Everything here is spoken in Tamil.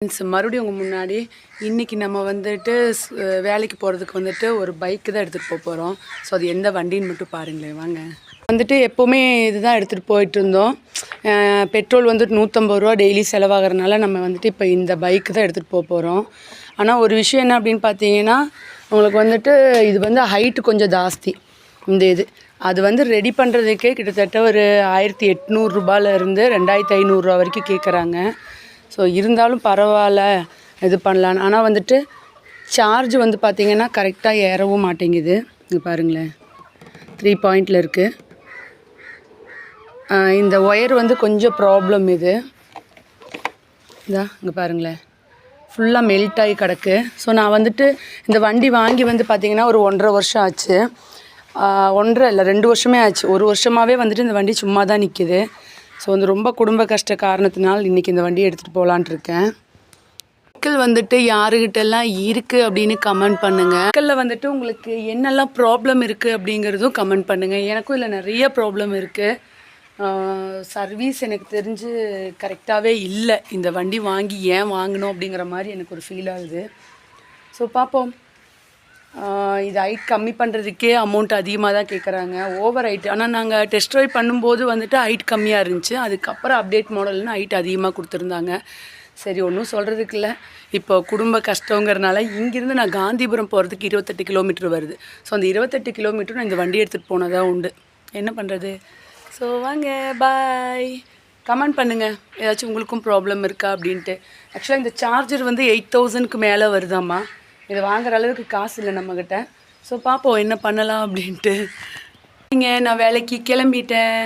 மறுபடியும் உங்கள் முன்னாடி இன்றைக்கி நம்ம வந்துட்டு வேலைக்கு போகிறதுக்கு வந்துட்டு ஒரு பைக்கு தான் எடுத்துகிட்டு போகிறோம். ஸோ அது எந்த வண்டின்னு மட்டும் பாருங்களேன் வாங்க. வந்துட்டு எப்போவுமே இதுதான் எடுத்துகிட்டு போயிட்டு இருந்தோம். பெட்ரோல் வந்துட்டு 150 ரூபா டெய்லி செலவாகிறதுனால நம்ம வந்துட்டு இப்போ இந்த பைக்கு தான் எடுத்துகிட்டு போகிறோம். ஆனால் ஒரு விஷயம் என்ன அப்படின்னு பார்த்தீங்கன்னா, உங்களுக்கு வந்துட்டு இது வந்து ஹைட்டு கொஞ்சம் ஜாஸ்தி. இந்த அது வந்து ரெடி பண்ணுறதுக்கே கிட்டத்தட்ட ஒரு 1800 ரூபாயிலேருந்து 2500 ரூபா வரைக்கும் கேட்குறாங்க. ஸோ இருந்தாலும் பரவாயில்ல இது பண்ணலான்னு. ஆனால் வந்துட்டு சார்ஜ் வந்து பார்த்திங்கன்னா கரெக்டாக ஏறவும் மாட்டேங்குது. இங்கே பாருங்களேன் 3 பாயிண்டில் இருக்குது. இந்த ஒயர் வந்து கொஞ்சம் ப்ராப்ளம் இது. இங்கே பாருங்களேன் ஃபுல்லாக மெல்ட் ஆகி கிடக்கு. ஸோ நான் வந்துட்டு இந்த வண்டி வாங்கி வந்து பார்த்திங்கன்னா ஒரு 1.5 வருஷம் ஆச்சு. 1.5 இல்லை 2 வருஷமே ஆச்சு. 1 வருஷமாகவே வந்துட்டு இந்த வண்டி சும்மா தான் நிற்கிது. ஸோ வந்து ரொம்ப குடும்ப கஷ்ட காரணத்தினால் இன்றைக்கி இந்த வண்டியை எடுத்துகிட்டு போகலான்ட்டு இருக்கேன். சைக்கிள் வந்துட்டு யாருக்கிட்டெல்லாம் இருக்குது அப்படின்னு கமெண்ட் பண்ணுங்கள். சைக்கிளில் வந்துட்டு உங்களுக்கு என்னெல்லாம் ப்ராப்ளம் இருக்குது அப்படிங்கிறதும் கமெண்ட் பண்ணுங்கள். எனக்கும் இதில் நிறைய ப்ராப்ளம் இருக்குது. சர்வீஸ் எனக்கு தெரிஞ்சு கரெக்டாகவே இல்லை. இந்த வண்டி வாங்கி ஏன் வாங்கணும் அப்படிங்கிற மாதிரி எனக்கு ஒரு ஃபீல் ஆகுது. ஸோ பார்ப்போம். இது ஹைட் கம்மி பண்ணுறதுக்கே அமௌண்ட் அதிகமாக தான் கேட்குறாங்க, ஓவர் ஹைட்டு. ஆனால் நாங்கள் டெஸ்ட் ட்ரைவ் பண்ணும்போது வந்துட்டு ஹைட் கம்மியாக இருந்துச்சு. அதுக்கப்புறம் அப்டேட் மாடல்னு ஹைட் அதிகமாக கொடுத்துருந்தாங்க. சரி ஒன்றும் சொல்கிறதுக்கு இல்லை. இப்போ குடும்ப கஷ்டங்கிறதுனால இங்கேருந்து நான் காந்திபுரம் போகிறதுக்கு 28 கிலோமீட்டர் வருது. ஸோ அந்த 28 கிலோமீட்டரும் நான் இந்த வண்டி எடுத்துகிட்டு போனதாக உண்டு. என்ன பண்ணுறது? ஸோ வாங்க பாய். கமெண்ட் பண்ணுங்கள் ஏதாச்சும் உங்களுக்கும் ப்ராப்ளம் இருக்கா அப்படின்ட்டு. ஆக்சுவலாக இந்த சார்ஜர் வந்து 8000க்கு மேலே வருதாம்மா. இதை வாங்குற அளவுக்கு காசு இல்லை நம்மக்கிட்ட. ஸோ பார்ப்போம் என்ன பண்ணலாம் அப்படின்ட்டு. நான் வேலைக்கு கிளம்பிட்டேன்.